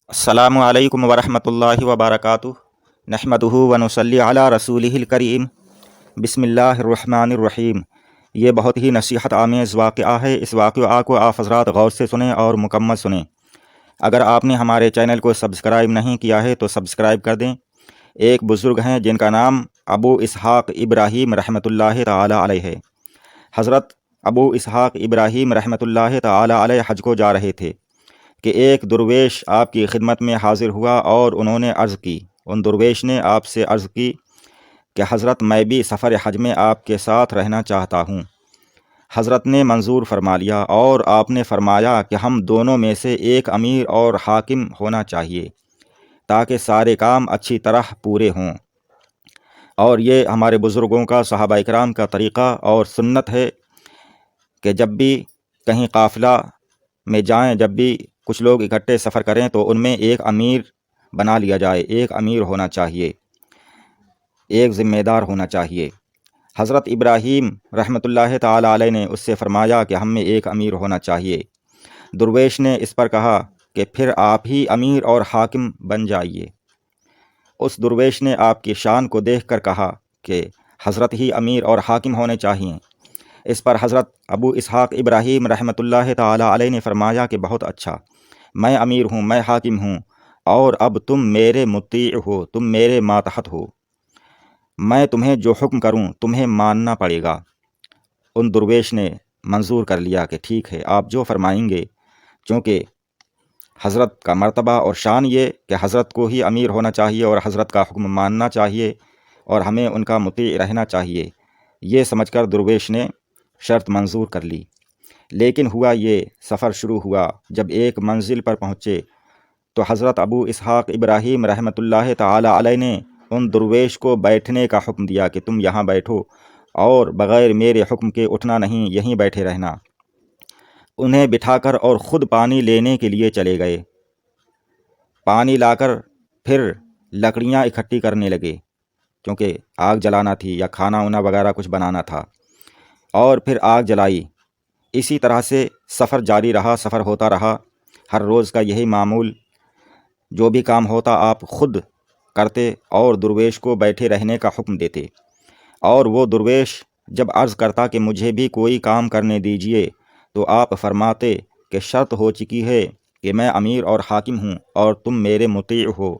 السلام علیکم ورحمۃ اللہ وبرکاتہ نحمدہ ونصلی علی رسولہ الکریم بسم اللہ الرحمن الرحیم۔ یہ بہت ہی نصیحت آمیز واقعہ ہے۔ اس واقعہ کو آپ حضرات غور سے سنیں اور مکمل سنیں۔ اگر آپ نے ہمارے چینل کو سبسکرائب نہیں کیا ہے تو سبسکرائب کر دیں۔ ایک بزرگ ہیں جن کا نام ابو اسحاق ابراہیم رحمۃ اللہ تعالی علیہ ہے۔ حضرت ابو اسحاق ابراہیم رحمۃ اللہ تعالی علیہ حج کو جا رہے تھے کہ ایک درویش آپ کی خدمت میں حاضر ہوا اور انہوں نے عرض کی، ان درویش نے آپ سے عرض کی کہ حضرت میں بھی سفر حج میں آپ کے ساتھ رہنا چاہتا ہوں۔ حضرت نے منظور فرما لیا اور آپ نے فرمایا کہ ہم دونوں میں سے ایک امیر اور حاکم ہونا چاہیے تاکہ سارے کام اچھی طرح پورے ہوں۔ اور یہ ہمارے بزرگوں کا، صحابہ اکرام کا طریقہ اور سنت ہے کہ جب بھی کہیں قافلہ میں جائیں، جب بھی کچھ لوگ اکٹھے سفر کریں تو ان میں ایک امیر بنا لیا جائے، ایک امیر ہونا چاہیے، ایک ذمہ دار ہونا چاہیے۔ حضرت ابراہیم رحمۃ اللہ تعالی علیہ نے اس سے فرمایا کہ ہم میں ایک امیر ہونا چاہیے۔ درویش نے اس پر کہا کہ پھر آپ ہی امیر اور حاکم بن جائیے۔ اس درویش نے آپ کی شان کو دیکھ کر کہا کہ حضرت ہی امیر اور حاکم ہونے چاہئیں۔ اس پر حضرت ابو اسحاق ابراہیم رحمۃ اللہ تعالی علیہ نے فرمایا کہ بہت اچھا، میں امیر ہوں، میں حاکم ہوں، اور اب تم میرے مطیع ہو، تم میرے ماتحت ہو، میں تمہیں جو حکم کروں تمہیں ماننا پڑے گا۔ ان درویش نے منظور کر لیا کہ ٹھیک ہے، آپ جو فرمائیں گے، چونکہ حضرت کا مرتبہ اور شان یہ کہ حضرت کو ہی امیر ہونا چاہیے اور حضرت کا حکم ماننا چاہیے اور ہمیں ان کا مطیع رہنا چاہیے، یہ سمجھ کر درویش نے شرط منظور کر لی۔ لیکن ہوا یہ، سفر شروع ہوا، جب ایک منزل پر پہنچے تو حضرت ابو اسحاق ابراہیم رحمۃ اللہ تعالی علیہ نے ان درویش کو بیٹھنے کا حکم دیا کہ تم یہاں بیٹھو اور بغیر میرے حکم کے اٹھنا نہیں، یہیں بیٹھے رہنا۔ انہیں بٹھا کر اور خود پانی لینے کے لیے چلے گئے۔ پانی لا کر پھر لکڑیاں اکٹھی کرنے لگے، کیونکہ آگ جلانا تھی یا کھانا وانا وغیرہ کچھ بنانا تھا، اور پھر آگ جلائی۔ اسی طرح سے سفر جاری رہا، سفر ہوتا رہا۔ ہر روز کا یہی معمول، جو بھی کام ہوتا آپ خود کرتے اور درویش کو بیٹھے رہنے کا حکم دیتے، اور وہ درویش جب عرض کرتا کہ مجھے بھی کوئی کام کرنے دیجئے تو آپ فرماتے کہ شرط ہو چکی ہے کہ میں امیر اور حاکم ہوں اور تم میرے مطیع ہو،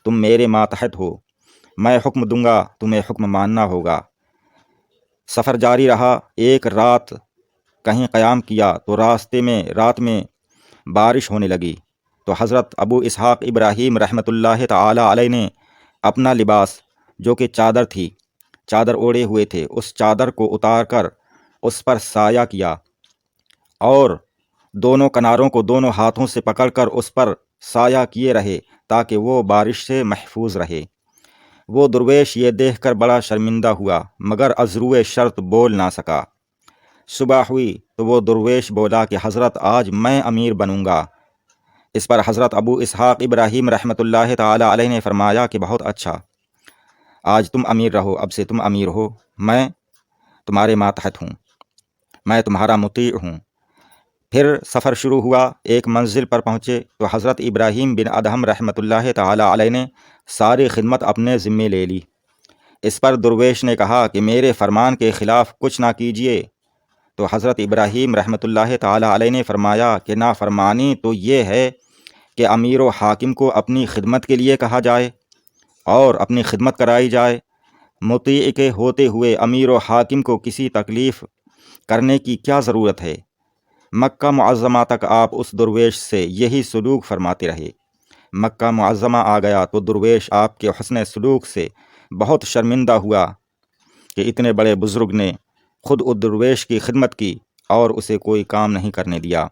تم میرے ماتحت ہو، میں حکم دوں گا، تمہیں حکم ماننا ہوگا۔ سفر جاری رہا۔ ایک رات کہیں قیام کیا تو رات میں بارش ہونے لگی، تو حضرت ابو اسحاق ابراہیم رحمۃ اللہ تعالی علیہ نے اپنا لباس، جو کہ چادر تھی، چادر اوڑھے ہوئے تھے، اس چادر کو اتار کر اس پر سایہ کیا اور دونوں کناروں کو دونوں ہاتھوں سے پکڑ کر اس پر سایہ کیے رہے تاکہ وہ بارش سے محفوظ رہے۔ وہ درویش یہ دیکھ کر بڑا شرمندہ ہوا، مگر از روئے شرط بول نہ سکا۔ صبح ہوئی تو وہ درویش بولا کہ حضرت آج میں امیر بنوں گا۔ اس پر حضرت ابو اسحاق ابراہیم رحمۃ اللہ تعالی علیہ نے فرمایا کہ بہت اچھا، آج تم امیر رہو، اب سے تم امیر ہو، میں تمہارے ماتحت ہوں، میں تمہارا مطیع ہوں۔ پھر سفر شروع ہوا۔ ایک منزل پر پہنچے تو حضرت ابراہیم بن ادہم رحمۃ اللہ تعالی علیہ نے ساری خدمت اپنے ذمے لے لی۔ اس پر درویش نے کہا کہ میرے فرمان کے خلاف کچھ نہ کیجیے، تو حضرت ابراہیم رحمۃ اللہ تعالی علیہ نے فرمایا کہ نافرمانی تو یہ ہے کہ امیر و حاکم کو اپنی خدمت کے لیے کہا جائے اور اپنی خدمت کرائی جائے، مطیع کے ہوتے ہوئے امیر و حاکم کو کسی تکلیف کرنے کی کیا ضرورت ہے۔ مکہ معظمہ تک آپ اس درویش سے یہی سلوک فرماتے رہے۔ مکہ معظمہ آ گیا تو درویش آپ کے حسن سلوک سے بہت شرمندہ ہوا کہ اتنے بڑے بزرگ نے خود اس درویش کی خدمت کی اور اسے کوئی کام نہیں کرنے دیا۔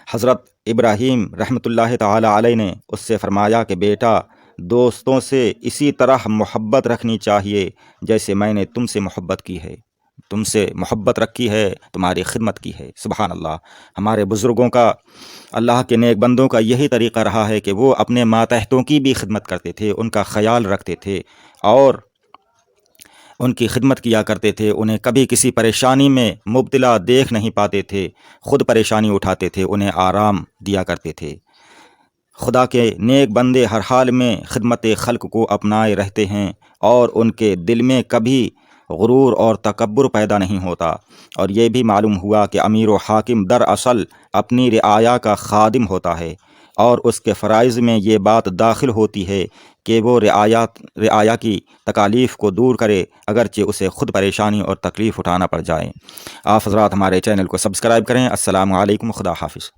حضرت ابراہیم رحمۃ اللہ تعالی علیہ نے اس سے فرمایا کہ بیٹا، دوستوں سے اسی طرح محبت رکھنی چاہیے جیسے میں نے تم سے محبت کی ہے، تم سے محبت رکھی ہے، تمہاری خدمت کی ہے۔ سبحان اللہ۔ ہمارے بزرگوں کا، اللہ کے نیک بندوں کا یہی طریقہ رہا ہے کہ وہ اپنے ماتحتوں کی بھی خدمت کرتے تھے، ان کا خیال رکھتے تھے اور ان کی خدمت کیا کرتے تھے، انہیں کبھی کسی پریشانی میں مبتلا دیکھ نہیں پاتے تھے، خود پریشانی اٹھاتے تھے، انہیں آرام دیا کرتے تھے، خدا کے نیک بندے ہر حال میں خدمت خلق کو اپنائے رہتے ہیں اور ان کے دل میں کبھی غرور اور تکبر پیدا نہیں ہوتا۔ اور یہ بھی معلوم ہوا کہ امیر و حاکم دراصل اپنی رعایا کا خادم ہوتا ہے، اور اس کے فرائض میں یہ بات داخل ہوتی ہے کہ وہ رعایا کی تکالیف کو دور کرے، اگرچہ اسے خود پریشانی اور تکلیف اٹھانا پڑ جائے۔ آپ حضرات ہمارے چینل کو سبسکرائب کریں۔ السلام علیکم، خدا حافظ۔